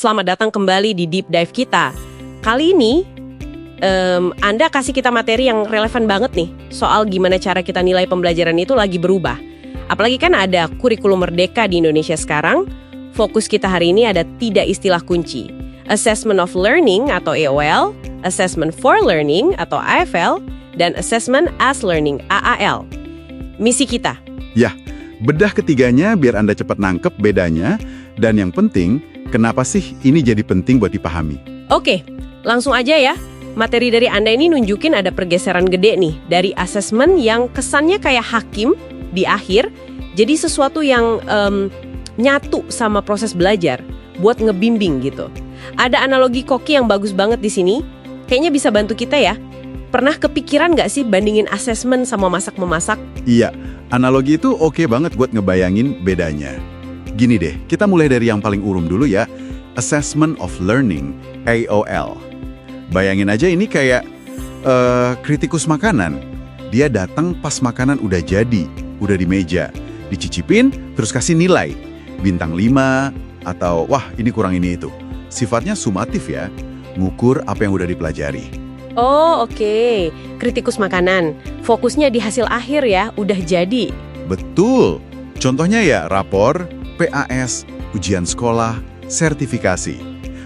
Selamat datang kembali di Deep Dive kita. Kali ini, Anda kasih kita materi yang relevan banget nih, soal gimana cara kita nilai pembelajaran itu lagi berubah. Apalagi kan ada kurikulum merdeka di Indonesia sekarang, fokus kita hari ini ada 3 istilah kunci. Assessment of Learning atau AOL, Assessment for Learning atau AFL, dan Assessment as Learning AAL. Misi kita. Ya, bedah ketiganya biar Anda cepat nangkep bedanya, dan yang penting, kenapa sih ini jadi penting buat dipahami? Oke, langsung aja ya. Materi dari Anda ini nunjukin ada pergeseran gede nih, dari assessment yang kesannya kayak hakim di akhir, jadi sesuatu yang nyatu sama proses belajar, buat ngebimbing gitu. Ada analogi koki yang bagus banget di sini, kayaknya bisa bantu kita ya. Pernah kepikiran nggak sih bandingin assessment sama masak-memasak? Iya, analogi itu oke banget buat ngebayangin bedanya. Gini deh, kita mulai dari yang paling umum dulu ya, Assessment of Learning, AOL. Bayangin aja ini kayak kritikus makanan. Dia datang pas makanan udah jadi, udah di meja, dicicipin, terus kasih nilai. Bintang 5, atau wah ini kurang ini itu. Sifatnya sumatif ya, ngukur apa yang udah dipelajari. Oh oke, kritikus makanan. Fokusnya di hasil akhir ya, udah jadi. Betul. Contohnya ya rapor, PAS, ujian sekolah, sertifikasi.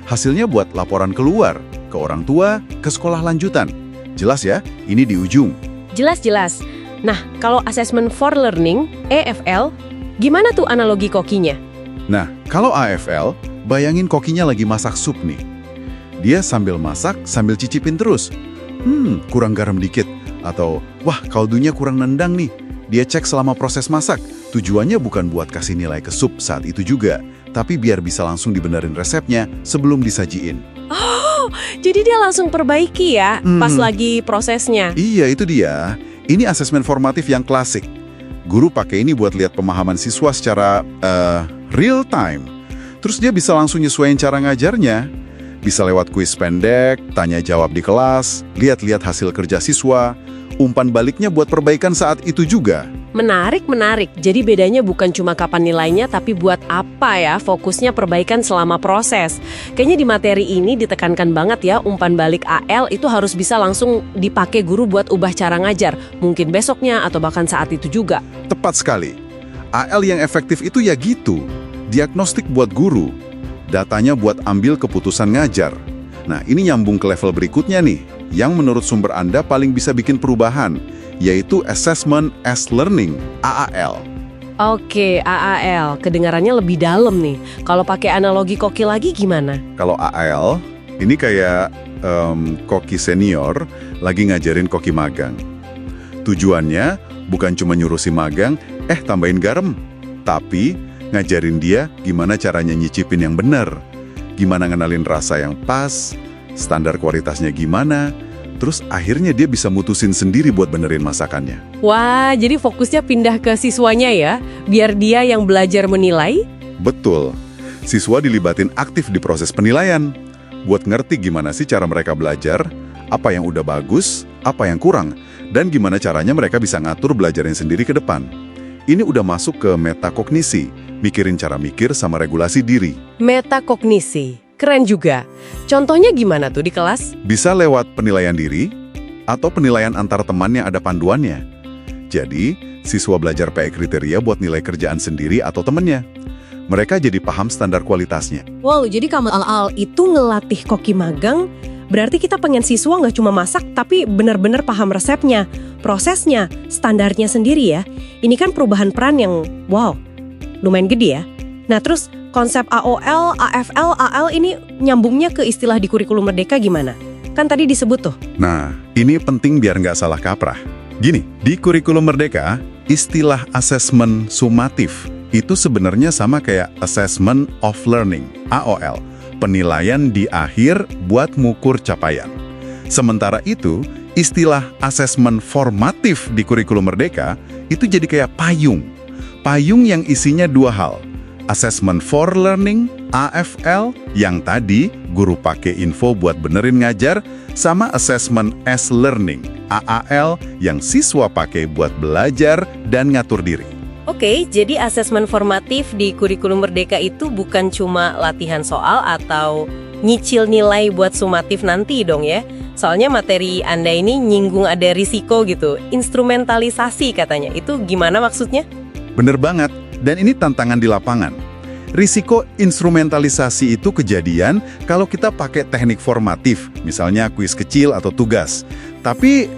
Hasilnya buat laporan keluar, ke orang tua, ke sekolah lanjutan. Jelas ya, ini di ujung. Jelas-jelas. Nah, kalau Assessment for Learning, AFL, gimana tuh analogi kokinya? Nah, kalau AFL, bayangin kokinya lagi masak sup nih. Dia sambil masak, sambil cicipin terus. Kurang garam dikit. Atau, wah kaldunya kurang nendang nih. Dia cek selama proses masak. Tujuannya bukan buat kasih nilai ke sup saat itu juga, tapi biar bisa langsung dibenerin resepnya sebelum disajiin. Oh, jadi dia langsung perbaiki ya pas lagi prosesnya. Iya, itu dia. Ini asesmen formatif yang klasik. Guru pakai ini buat lihat pemahaman siswa secara real time. Terus dia bisa langsung nyesuaiin cara ngajarnya. Bisa lewat kuis pendek, tanya jawab di kelas, lihat-lihat hasil kerja siswa, umpan baliknya buat perbaikan saat itu juga. Menarik. Jadi bedanya bukan cuma kapan nilainya, tapi buat apa ya, fokusnya perbaikan selama proses. Kayaknya di materi ini ditekankan banget ya, umpan balik AL itu harus bisa langsung dipakai guru buat ubah cara ngajar. Mungkin besoknya atau bahkan saat itu juga. Tepat sekali. AL yang efektif itu ya gitu. Diagnostik buat guru. Datanya buat ambil keputusan ngajar. Nah, ini nyambung ke level berikutnya nih, yang menurut sumber Anda paling bisa bikin perubahan, yaitu Assessment as Learning, AAL. Oke, AAL. Kedengarannya lebih dalam nih. Kalau pakai analogi koki lagi gimana? Kalau AAL, ini kayak koki senior lagi ngajarin koki magang. Tujuannya bukan cuma nyuruh si magang, tambahin garam, tapi ngajarin dia gimana caranya nyicipin yang benar, gimana ngenalin rasa yang pas, standar kualitasnya gimana, terus akhirnya dia bisa mutusin sendiri buat benerin masakannya. Wah, jadi fokusnya pindah ke siswanya ya, biar dia yang belajar menilai? Betul. Siswa dilibatin aktif di proses penilaian, buat ngerti gimana sih cara mereka belajar, apa yang udah bagus, apa yang kurang, dan gimana caranya mereka bisa ngatur belajarnya sendiri ke depan. Ini udah masuk ke metakognisi, mikirin cara mikir sama regulasi diri. Metakognisi, keren juga. Contohnya gimana tuh di kelas? Bisa lewat penilaian diri, atau penilaian antar teman yang ada panduannya. Jadi, siswa belajar pakai kriteria buat nilai kerjaan sendiri atau temennya. Mereka jadi paham standar kualitasnya. Wow, jadi kamu al-al itu ngelatih koki magang, berarti kita pengen siswa nggak cuma masak, tapi benar-benar paham resepnya, prosesnya, standarnya sendiri ya. Ini kan perubahan peran yang, wow, lumayan gede ya. Nah terus, konsep AOL, AFL, AL ini nyambungnya ke istilah di kurikulum merdeka gimana? Kan tadi disebut tuh. Nah, ini penting biar nggak salah kaprah. Gini, di kurikulum merdeka, istilah asesmen sumatif itu sebenarnya sama kayak Assessment of Learning, AOL. Penilaian di akhir buat ngukur capaian. Sementara itu, istilah asesmen formatif di kurikulum merdeka itu jadi kayak payung. Payung yang isinya 2 hal. Assessment for Learning, AFL, yang tadi guru pakai info buat benerin ngajar, sama Assessment as Learning, AAL, yang siswa pakai buat belajar dan ngatur diri. Oke, jadi asesmen formatif di kurikulum Merdeka itu bukan cuma latihan soal atau nyicil nilai buat sumatif nanti dong ya. Soalnya materi Anda ini nyinggung ada risiko gitu, instrumentalisasi katanya. Itu gimana maksudnya? Bener banget, dan ini tantangan di lapangan. Risiko instrumentalisasi itu kejadian kalau kita pakai teknik formatif, misalnya kuis kecil atau tugas. Tapi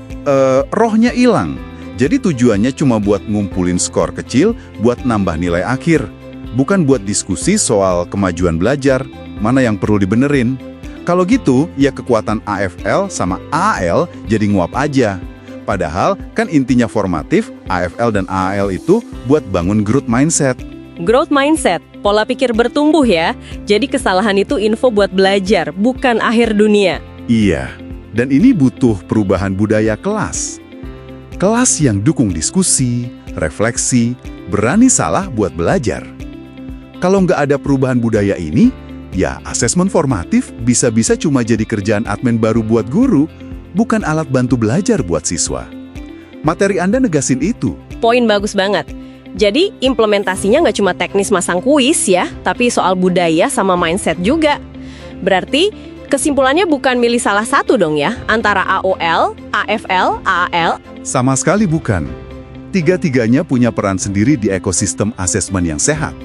rohnya hilang. Jadi tujuannya cuma buat ngumpulin skor kecil, buat nambah nilai akhir. Bukan buat diskusi soal kemajuan belajar, mana yang perlu dibenerin. Kalau gitu, ya kekuatan AFL sama AAL jadi nguap aja. Padahal kan intinya formatif, AFL dan AAL itu buat bangun growth mindset. Growth mindset, pola pikir bertumbuh ya. Jadi kesalahan itu info buat belajar, bukan akhir dunia. Iya, dan ini butuh perubahan budaya kelas. Kelas yang dukung diskusi, refleksi, berani salah buat belajar. Kalau nggak ada perubahan budaya ini, ya asesmen formatif bisa-bisa cuma jadi kerjaan admin baru buat guru, bukan alat bantu belajar buat siswa. Materi Anda negasin itu. Poin bagus banget. Jadi implementasinya nggak cuma teknis masang kuis ya, tapi soal budaya sama mindset juga. Berarti kesimpulannya bukan milih salah satu dong ya, antara AOL, AFL, AAL. Sama sekali bukan. Tiga-tiganya punya peran sendiri di ekosistem asesmen yang sehat.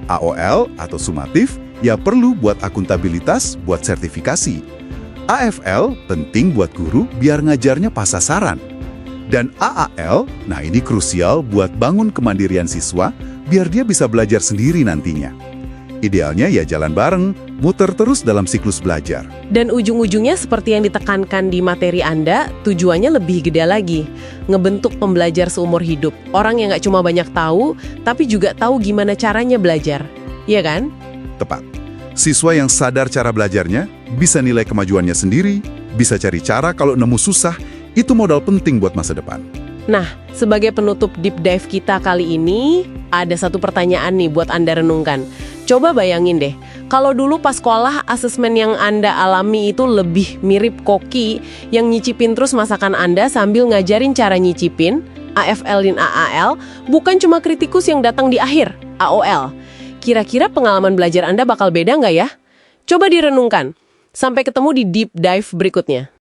AOL atau sumatif ya perlu buat akuntabilitas, buat sertifikasi. AFL penting buat guru biar ngajarnya pas sasaran. Dan AAL, nah ini krusial buat bangun kemandirian siswa biar dia bisa belajar sendiri nantinya. Idealnya ya jalan bareng, muter terus dalam siklus belajar. Dan ujung-ujungnya seperti yang ditekankan di materi Anda, tujuannya lebih gede lagi. Ngebentuk pembelajar seumur hidup. Orang yang nggak cuma banyak tahu, tapi juga tahu gimana caranya belajar. Iya kan? Tepat. Siswa yang sadar cara belajarnya, bisa nilai kemajuannya sendiri, bisa cari cara kalau nemu susah, itu modal penting buat masa depan. Nah, sebagai penutup deep dive kita kali ini, ada satu pertanyaan nih buat Anda renungkan. Coba bayangin deh, kalau dulu pas sekolah asesmen yang Anda alami itu lebih mirip koki yang nyicipin terus masakan Anda sambil ngajarin cara nyicipin, AFL dan AAL, bukan cuma kritikus yang datang di akhir, AOL. Kira-kira pengalaman belajar Anda bakal beda nggak ya? Coba direnungkan. Sampai ketemu di deep dive berikutnya.